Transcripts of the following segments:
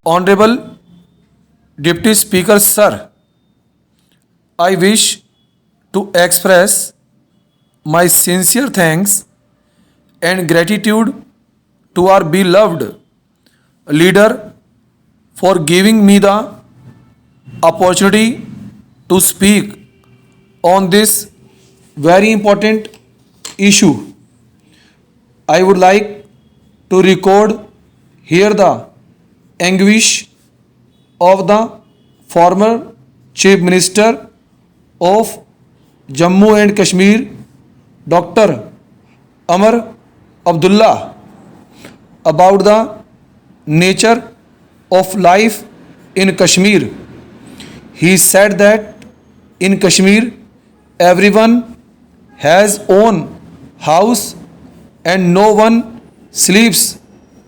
Honorable Deputy Speaker, Sir, I wish to express my sincere thanks and gratitude to our beloved leader for giving me the opportunity to speak on this very important issue. I would like to record here the anguish of the former Chief Minister of Jammu and Kashmir, Dr. Amar Abdullah, about the nature of life in Kashmir. He said that in Kashmir everyone has own house and no one sleeps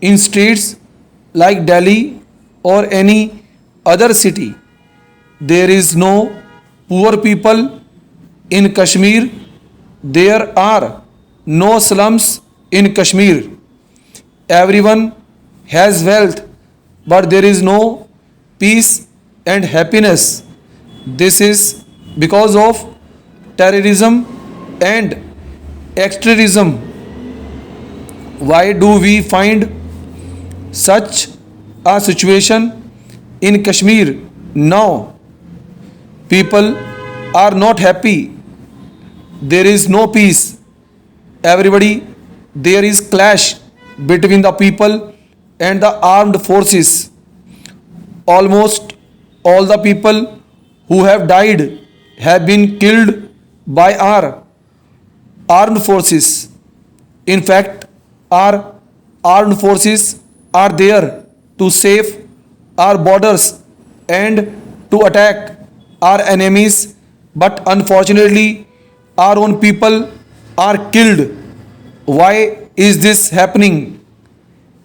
in streets like Delhi or any other city. There is no poor people in Kashmir. There are no slums in Kashmir. Everyone has wealth, but there is no peace and happiness. This is because of terrorism and extremism. Why do we find such a situation in Kashmir now? People are not happy. There is no peace. Everybody, there is clash between the people and the armed forces. Almost all the people who have died have been killed by our armed forces. In fact, our armed forces are there to save our borders and to attack our enemies, but unfortunately, our own people are killed. Why is this happening?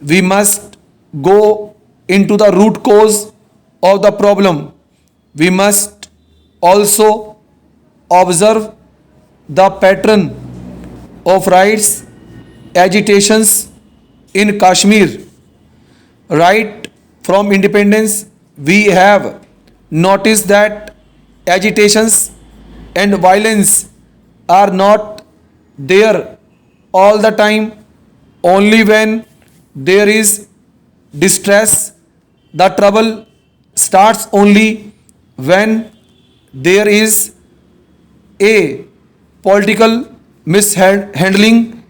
We must go into the root cause of the problem. We must also observe the pattern of riots, agitations in Kashmir. Right from independence, we have noticed that agitations and violence are not there all the time. Only when there is distress, the trouble starts only when there is a political mishandling.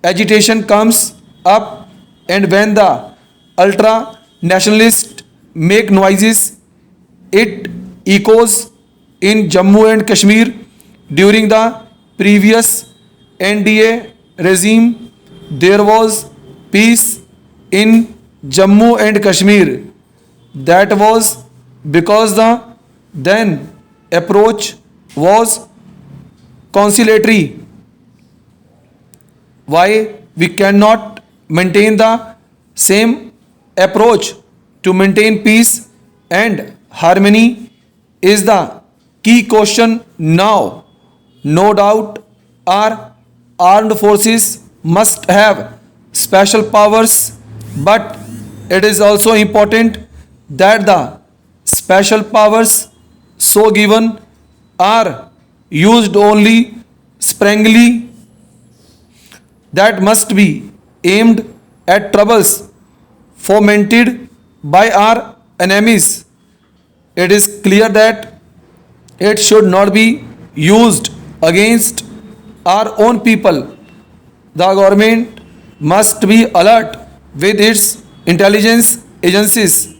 Agitation comes up, and when the ultra nationalists make noises, it echoes in Jammu and Kashmir. During the previous NDA regime, there was peace in Jammu and Kashmir. That was because the then approach was conciliatory. Why we cannot maintain the same approach to maintain peace and harmony is the key question now. No doubt our armed forces must have special powers, but it is also important that the special powers so given are used only sparingly. That must be aimed at troubles fomented by our enemies. It is clear that it should not be used against our own people. The government must be alert with its intelligence agencies.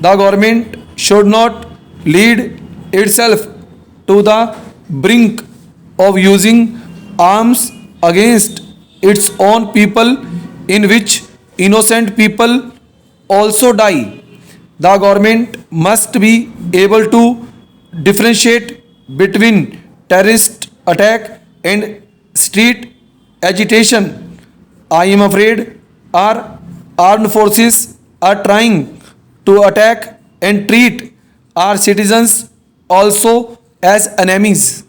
The government should not lead itself to the brink of using arms against its own people, in which innocent people also die. The government must be able to differentiate between terrorist attack and street agitation. I am afraid our armed forces are trying to attack and treat our citizens also as enemies.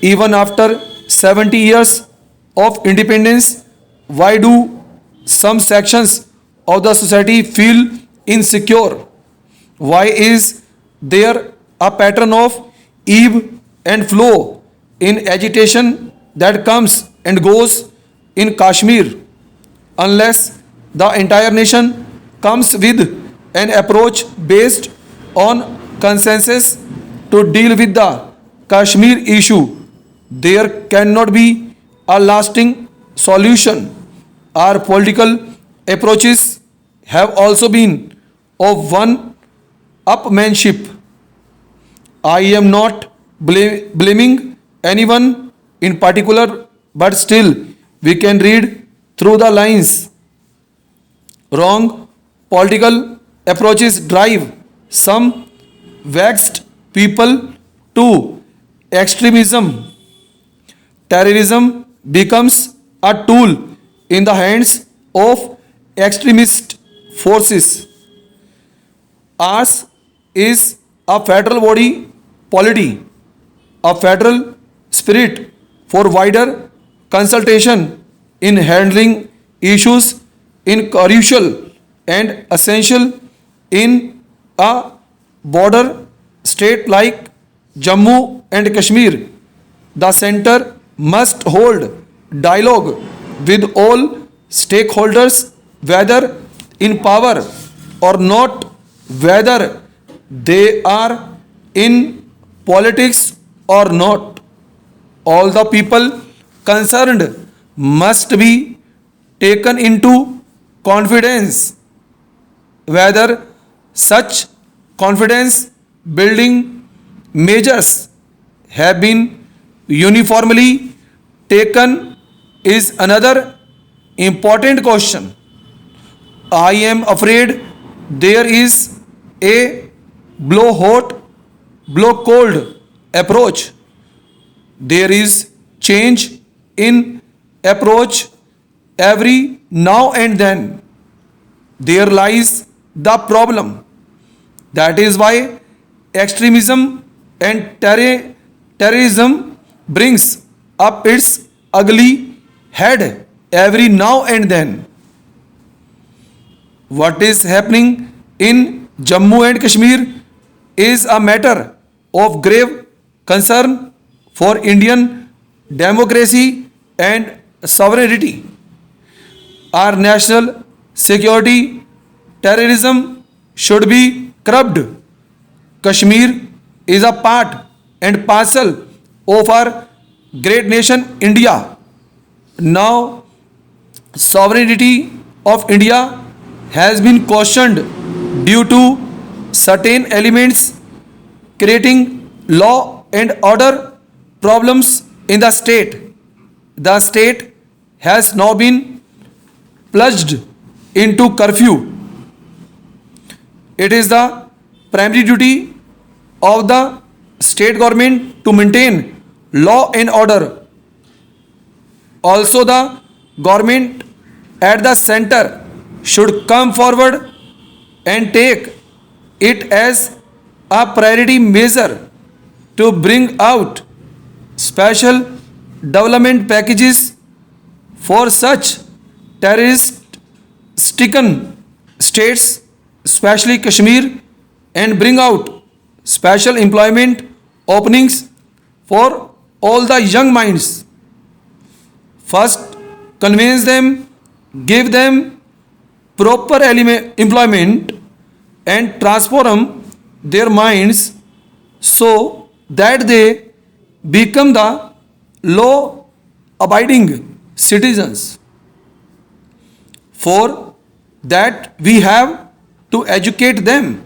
Even after 70 years of independence, why do some sections of the society feel insecure? Why is there a pattern of ebb and flow in agitation that comes and goes in Kashmir unless the entire nation comes with an approach based on consensus to deal with the Kashmir issue? There cannot be a lasting solution. Our political approaches have also been of one upmanship. I am not blaming anyone in particular, but still we can read through the lines. Wrong political approaches drive some vexed people to extremism. Terrorism becomes a tool in the hands of extremist forces. Ours is a federal body polity, a federal spirit for wider consultation in handling issues in crucial and essential in a border state like Jammu and Kashmir. The center must hold dialogue with all stakeholders, whether in power or not, whether they are in politics or not. All the people concerned must be taken into confidence, whether such confidence building measures have been uniformly taken is another important question. I am afraid there is a blow hot, blow cold approach. There is change in approach every now and then. There lies the problem. That is why extremism and terrorism brings up its ugly head every now and then. What is happening in Jammu and Kashmir is a matter of grave concern for Indian democracy and sovereignty. Our national security, terrorism should be curbed. Kashmir is a part and parcel of our great nation India. Now, sovereignty of India has been questioned due to certain elements creating law and order problems in the state. The state has now been plunged into curfew. It is the primary duty of the state government to maintain law and order. Also, the government at the center should come forward and take it as a priority measure to bring out special development packages for such terrorist-stricken states, especially Kashmir, and bring out special employment openings for all the young minds. First, convince them, give them proper employment, and transform their minds so that they become the law abiding citizens. For that, we have to educate them.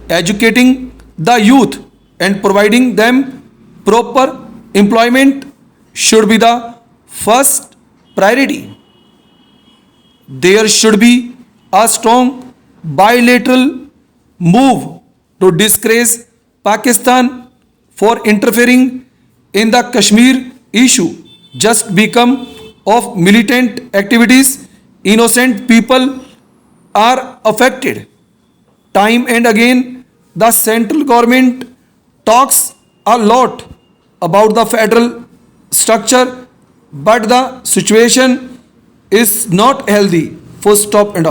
Educating the youth and providing them proper employment should be the first priority. There should be a strong bilateral move to disgrace Pakistan for interfering in the Kashmir issue. Just become of militant activities, innocent people are affected. Time and again, the central government talks a lot about the federal structure, but the situation is not healthy. Full stop and all.